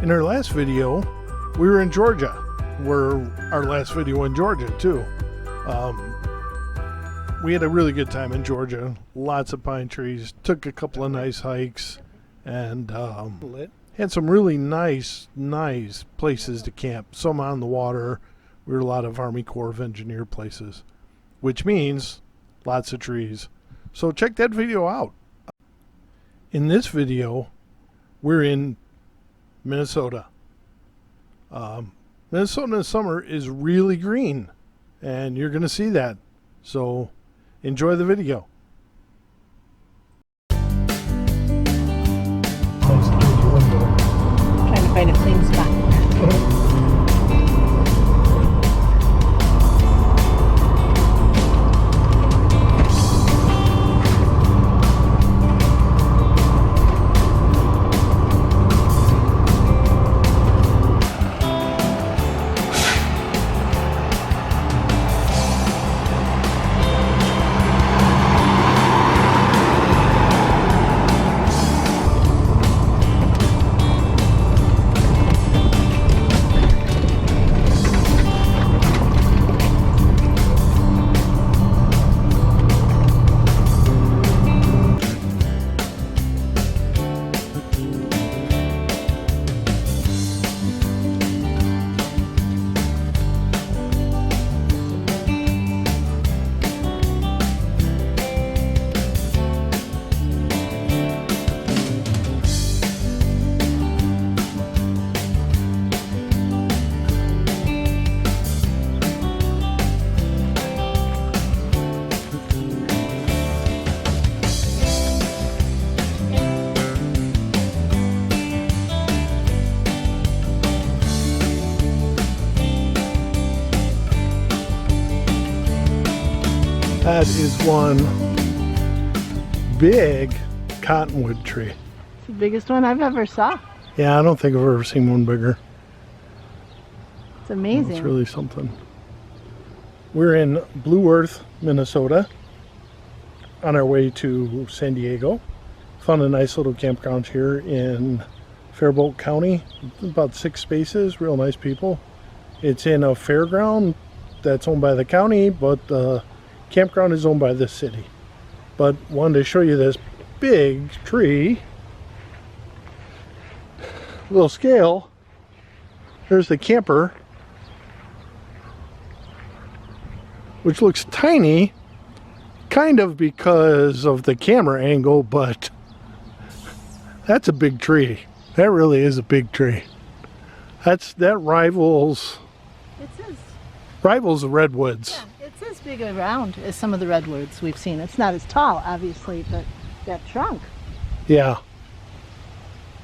In our last video, we were in Georgia. We're our last video in Georgia too. We had a really good time in Georgia. Lots of pine trees. Took a couple of nice hikes, and had some really nice places to camp. Some on the water. We were a lot of Army Corps of Engineer places, which means lots of trees. So check that video out. In this video, we're in Minnesota. Minnesota in the summer is really green, and you're going to see that. So enjoy the video. Trying to find a clean spot. That is one big cottonwood tree. It's the biggest one I've ever saw. Yeah, I don't think I've ever seen one bigger. It's amazing. It's really something. We're in Blue Earth, Minnesota, on our way to San Diego. Found a nice little campground here in Faribault County. About 6 spaces, real nice people. It's in a fairground that's owned by the county, but the campground is owned by the city. But wanted to show you this big tree. Little scale. There's the camper, which looks tiny, kind of because of the camera angle, but that's a big tree. That really is a big tree. That rivals the redwoods. Yeah. It's as big around as some of the redwoods we've seen. It's not as tall, obviously, but that trunk. Yeah.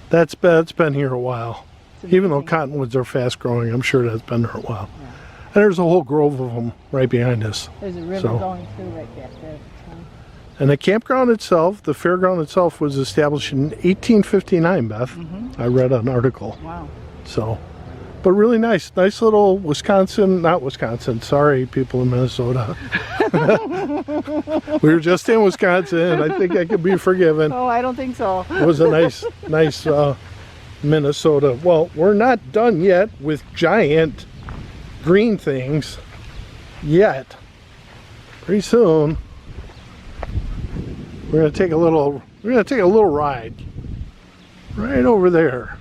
That's been here a while. Even though cottonwoods are fast growing, I'm sure that's been there a while. Yeah. And there's a whole grove of them right behind us. There's a river going through right back there. And the campground itself, the fairground itself, was established in 1859, Beth. I read an article. Wow. So, but really nice little not Wisconsin, sorry people in Minnesota. We were just in Wisconsin. I think I could be forgiven. Oh, I don't think so. It was a nice Minnesota. Well, we're not done yet with giant green things yet. Pretty soon we're gonna take a little ride right over there.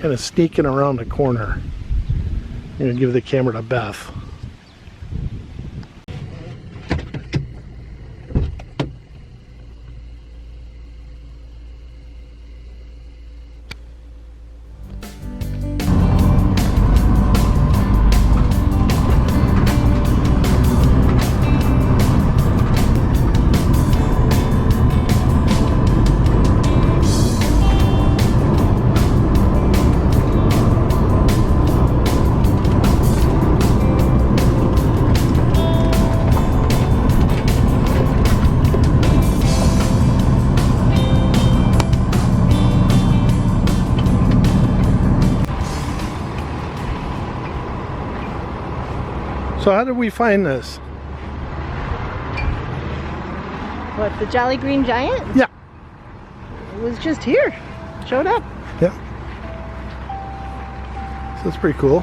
Kind of sneaking around the corner. I'm gonna give the camera to Beth. So how did we find this? What, the Jolly Green Giant? Yeah. It was just here. Showed up. Yeah. So that's pretty cool.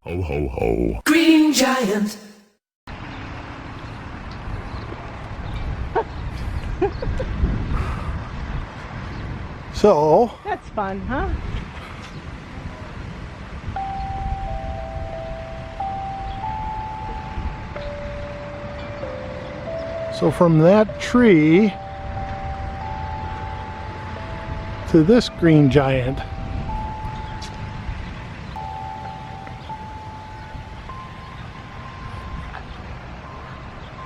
Ho, ho, ho. Green Giant. So, That's fun, huh? so from that tree to this green giant.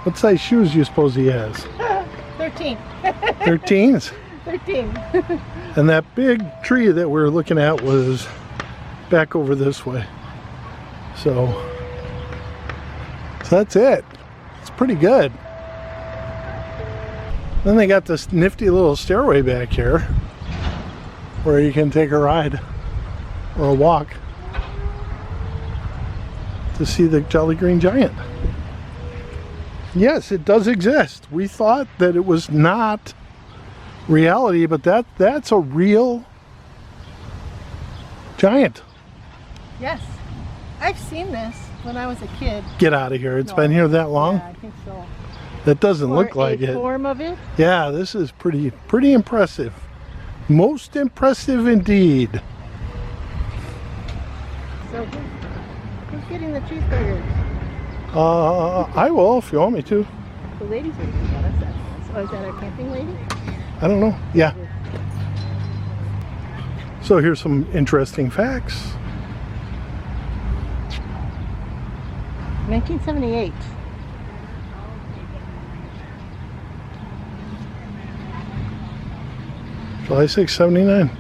What size shoes do you suppose he has? 13. 13s? 13. And that big tree that we're looking at was back over this way. So that's it. It's pretty good. Then they got this nifty little stairway back here where you can take a ride or a walk to see the Jolly Green Giant. Yes, it does exist. We thought that it was not reality, but that's a real giant. Yes. I've seen this when I was a kid. Get out of here. It's No. been here that long? Yeah, I think so. That doesn't look Or like a it. form of it. Yeah, this is pretty impressive. Most impressive indeed. So who's getting the cheeseburgers? I will if you want me to. The ladies are eating that. That's nice. Oh, is that our camping lady? I don't know. Yeah. So here's some interesting facts. 1978. July 6, 79.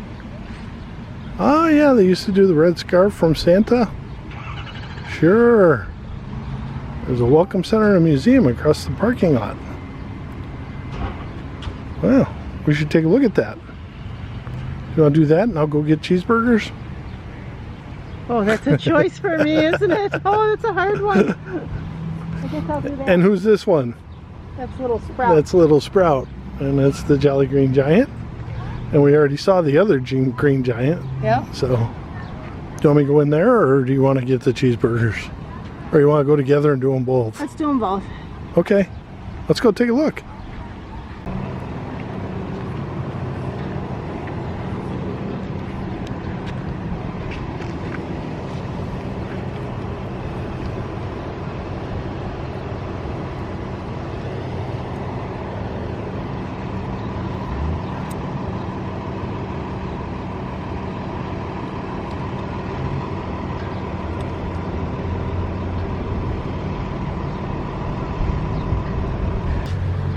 Oh yeah, they used to do the red scarf from Santa. Sure. There's a welcome center and a museum across the parking lot. Well, we should take a look at that. You want to do that and I'll go get cheeseburgers? Oh, that's a choice for me, isn't it? Oh, that's a hard one. I guess I'll do that. And who's this one? That's Little Sprout. That's Little Sprout. And that's the Jolly Green Giant. And we already saw the other Green Giant. Yeah. So, do you want me to go in there or do you want to get the cheeseburgers? Or you want to go together and do them both? Let's do them both. Okay, let's go take a look.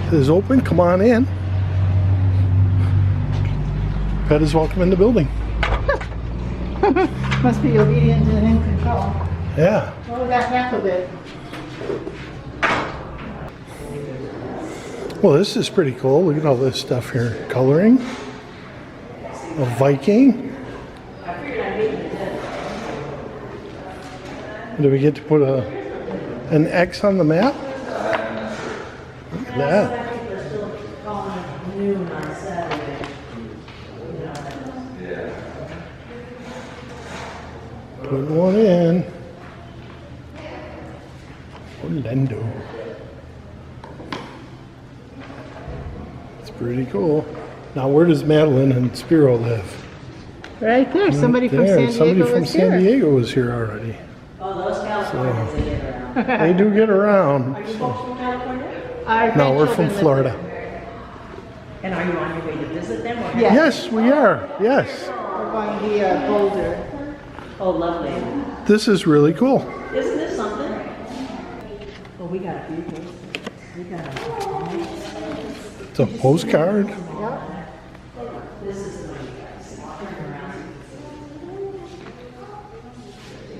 It is open, come on in. Pet is welcome in the building. Must be obedient and in control. Yeah. Well, we got half of it. Well, this is pretty cool. Look at all this stuff here. Coloring. A Viking. Do we get to put an X on the map? Look at that. Put one in. Orlando. It's pretty cool. Now, where does Madeline and Spiro live? Right there. Somebody from There, San Diego somebody from was San here. Diego was here already. Oh, those Californians, they get around. They do get around. Are you folks from California? Our No, we're from grandchildren live Florida. And are you on your way to visit them? Or Yeah. Yes, we are. Yes. there. We're going via Boulder. Oh, lovely. This is really cool. Isn't this something? Oh, we got a few things. We got a... It's a postcard.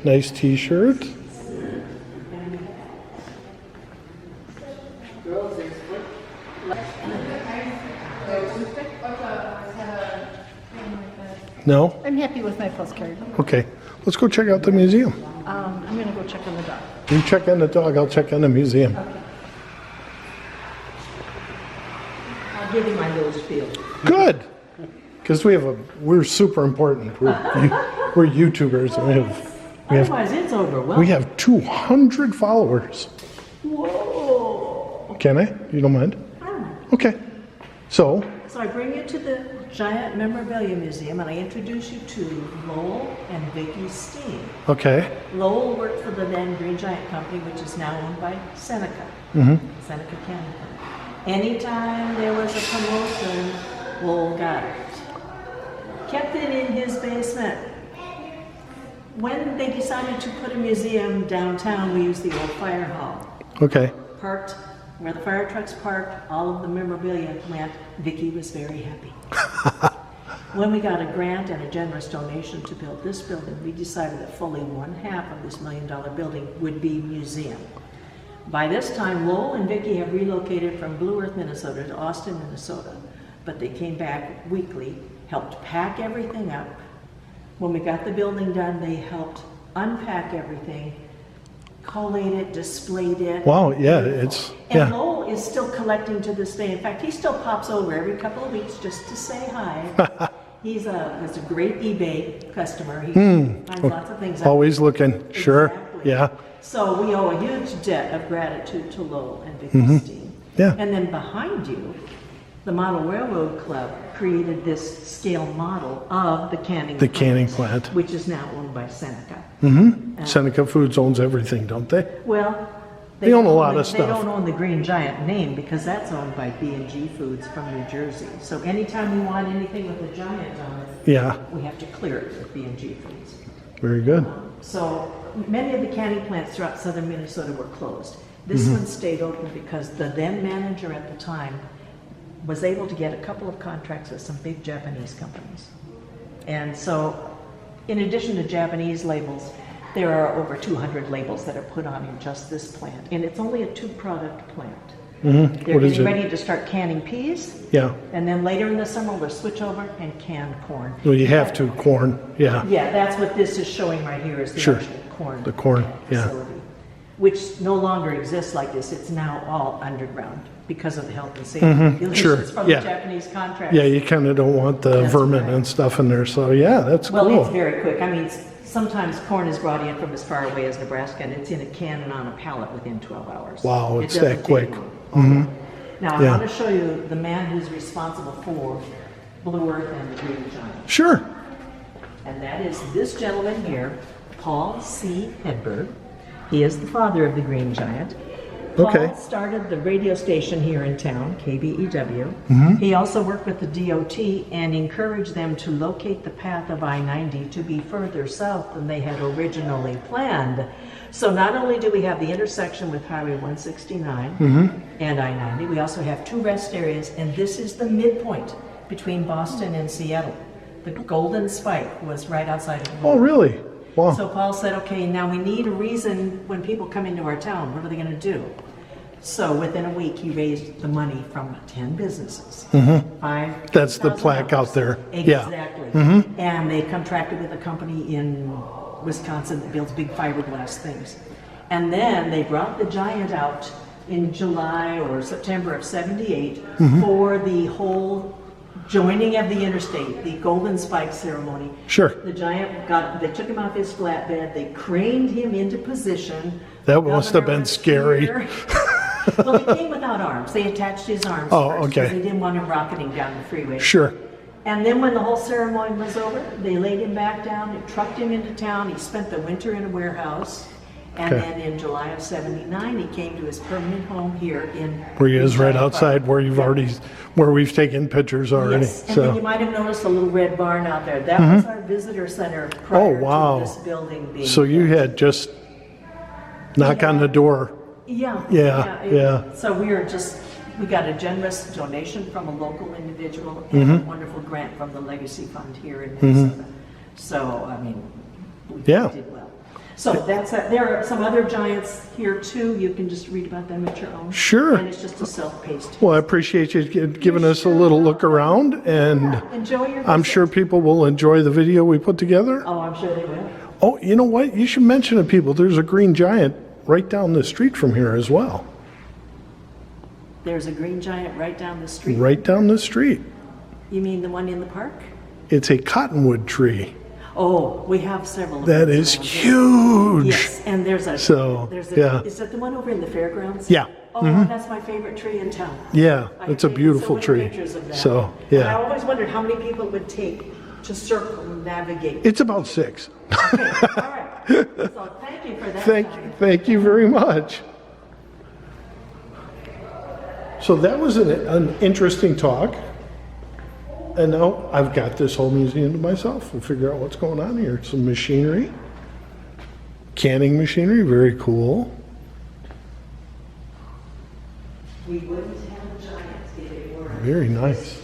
Nice t-shirt. No? I'm happy with my postcard. Okay. Let's go check out the museum. I'm gonna go check on the dog. You check on the dog, I'll check on the museum. I'll give you my little spiel. Good. Because we're super important. We're YouTubers. And Otherwise, it's overwhelming. we have 200 followers. Whoa. Can I? You don't mind? Okay. So, So I bring you to the Giant Memorabilia Museum and I introduce you to Lowell and Vicky Steen. okay. Lowell worked for the then Green Giant Company, which is now owned by Seneca, Seneca Candy Company. Anytime there was a promotion, Lowell got it. Kept it in his basement. When they decided to put a museum downtown, we used the old fire hall. Okay. Parked where the fire trucks parked, all of the memorabilia went. Vicky was very happy. When we got a grant and a generous donation to build this building, we decided that fully 1/2 of this $1 million building would be museum. By this time, Lowell and Vicky have relocated from Blue Earth, Minnesota to Austin, Minnesota. But they came back weekly, helped pack everything up. When we got the building done, they helped unpack everything, collate it, displayed it. Wow, yeah, it's, And yeah. Lowell is still collecting to this day. In fact, he still pops over every couple of weeks just to say hi. He's a great eBay customer. He finds lots of things out. Always looking. Sure. Exactly. Yeah. So we owe a huge debt of gratitude to Lowell and Vicky Steen. Yeah. And then behind you, the Model Railroad Club created this scale model of the canning The canning plant. which is now owned by Seneca. Seneca Foods owns everything, don't they? Well, They own a don't lot the- of They stuff. don't own the Green Giant name because that's owned by B&G Foods from New Jersey. So anytime we want anything with a giant on it, Yeah. we have to clear it with B&G Foods. Very good. So many of the canning plants throughout southern Minnesota were closed. This one stayed open because the then manager at the time was able to get a couple of contracts with some big Japanese companies. And so, in addition to Japanese labels, there are over 200 labels that are put on in just this plant. And it's only a 2-product plant. They're What is getting it? ready to start canning peas, Yeah. and then later in the summer we'll switch over and can corn. Well, you have to, corn. Yeah. Yeah, that's what this is showing right here is the Sure. actual corn. The corn, yeah. Facility, which no longer exists like this. It's now all underground because of the health and safety regulations sure, from yeah. the Japanese contracts. Yeah, you kind of don't want the That's vermin right. and stuff in there. So, yeah, that's Well, cool. it's very quick. I mean, sometimes corn is brought in from as far away as Nebraska, and it's in a can and on a pallet within 12 hours. Wow, It it's doesn't that take quick. long. Now, I Yeah. want to show you the man who's responsible for Blue Earth and the Green Giant. Sure. And that is this gentleman here, Paul C. Hedberg. He is the father of the Green Giant. Okay. Paul started the radio station here in town, KBEW. He also worked with the DOT and encouraged them to locate the path of I-90 to be further south than they had originally planned. So not only do we have the intersection with Highway 169 and I-90, we also have 2 rest areas, and this is the midpoint between Boston and Seattle. The Golden Spike was right outside of Oh, really? Wow. So Paul said, okay, now we need a reason when people come into our town, what are they going to do? So within a week, he raised the money from 10 businesses. That's the plaque out there. Yeah. Exactly. And they contracted with a company in Wisconsin that builds big fiberglass things. And then they brought the Giant out in July or September of '78 for the whole joining of the interstate, the Golden Spike ceremony. Sure. The Giant they took him off his flatbed, they craned him into position. That must have Governor been was scary. here. Well, he came without arms. They attached his arms Oh, first okay. because they didn't want him rocketing down the freeway. Sure. And then when the whole ceremony was over, they laid him back down and trucked him into town. He spent the winter in a warehouse. And Okay. then in July of '79, he came to his permanent home here in... Where he is right Giant outside Park. where you've Yeah. already, where we've taken pictures already. Yes, and then you So, might have noticed a little red barn out there. That was our visitor center prior wow. to this building being... so you had just knock on the door. Yeah. Yeah. So we got a generous donation from a local individual and a wonderful grant from the Legacy Fund here in Minnesota. So, I mean, we Yeah. did well. So that's there are some other giants here too. You can just read about them at your own. Sure. And it's just a self-paced. Well, I appreciate you giving us a little look around, and Enjoy your I'm visit. sure people will enjoy the video we put together. Oh, I'm sure they will. Oh, you know what? You should mention to people there's a green giant right down the street from here as well. There's a green giant right down the street. Right down the street. You mean the one in the park? It's a cottonwood tree. Oh, we have several of That those is around here. huge. Yes, and there's a, So, yeah. Is that the one over in the fairgrounds? Yeah. Oh, that's my favorite tree in town. Yeah, I it's a take beautiful so many tree. pictures of that. So, And I yeah. always wondered how many people it would take to circumnavigate. It's about 6. Okay, all right. So thank you for that. Thank you very much. So that was an interesting talk. And now I've got this whole museum to myself. We'll figure out what's going on here. Some machinery. Canning machinery, very cool. We wouldn't have giants if it were. Very nice.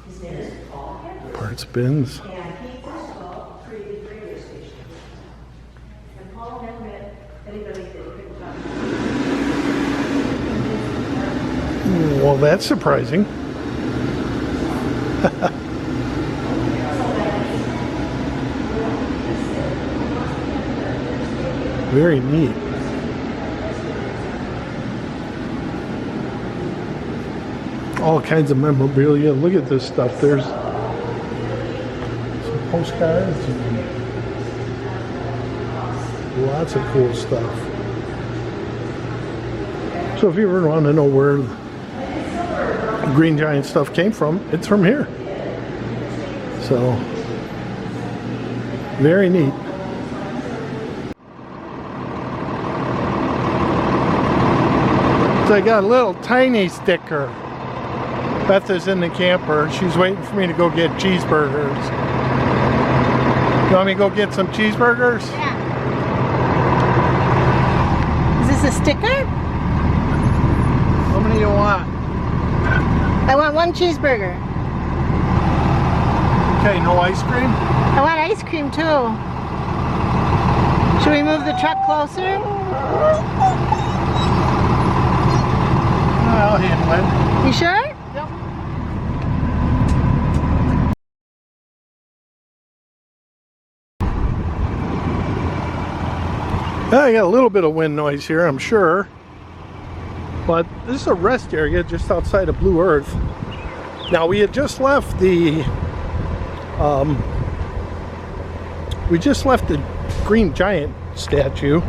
His name is Paul Henry. Parts bins. And he first of all created radio stations. And Paul never met anybody that he couldn't talk to. Well, that's surprising. Very neat. All kinds of memorabilia. Look at this stuff. There's some postcards and lots of cool stuff. So if you ever want to know where Green Giant stuff came from, it's from here. So, very neat. So I got a little tiny sticker. Beth is in the camper. She's waiting for me to go get cheeseburgers. You want me to go get some cheeseburgers? Yeah. Is this a sticker? How many do you want? I want one cheeseburger. Okay, no ice cream? I want ice cream too. Should we move the truck closer? I'll handle it. You sure? I got a little bit of wind noise here, I'm sure. But this is a rest area just outside of Blue Earth. Now we had just left the Green Giant statue.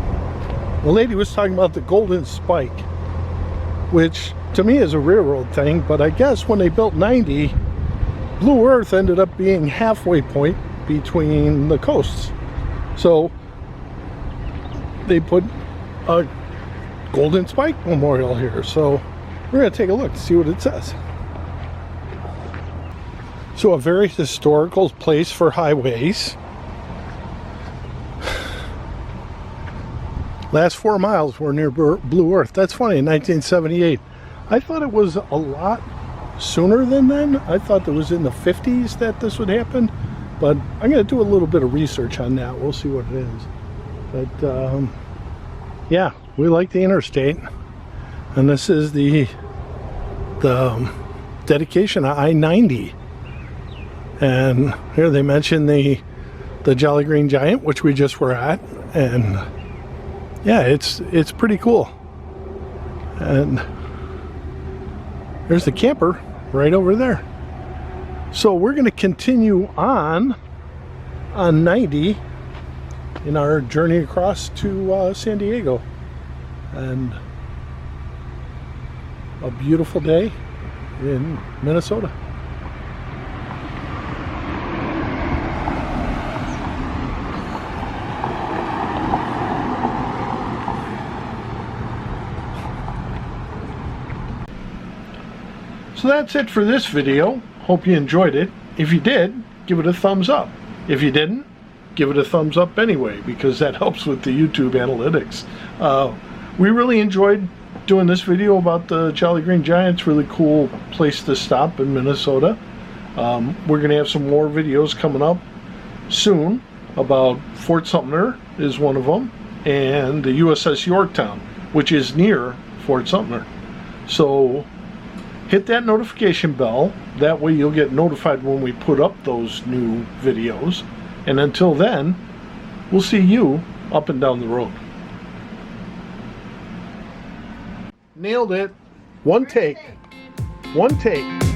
The lady was talking about the Golden Spike, which to me is a railroad thing, but I guess when they built 90, Blue Earth ended up being halfway point between the coasts. So they put a Golden Spike Memorial here. So we're going to take a look to see what it says. So a very historical place for highways. Last 4 miles were near Blue Earth. That's funny, in 1978. I thought it was a lot sooner than then. I thought it was in the 50s that this would happen. But I'm going to do a little bit of research on that. We'll see what it is. But yeah, we like the interstate. And this is the dedication of I-90. And here they mention the Jolly Green Giant, which we just were at. And yeah, it's pretty cool. And there's the camper right over there. So we're going to continue on 90 in our journey across to San Diego. And a beautiful day in Minnesota. So that's it for this video. Hope you enjoyed it. If you did, give it a thumbs up. If you didn't, give it a thumbs up anyway, because that helps with the YouTube analytics. We really enjoyed doing this video about the Jolly Green Giants. Really cool place to stop in Minnesota. We're going to have some more videos coming up soon about Fort Sumter is one of them, and the USS Yorktown, which is near Fort Sumter. So hit that notification bell. That way you'll get notified when we put up those new videos. And until then, we'll see you up and down the road. Nailed it. One take. One take.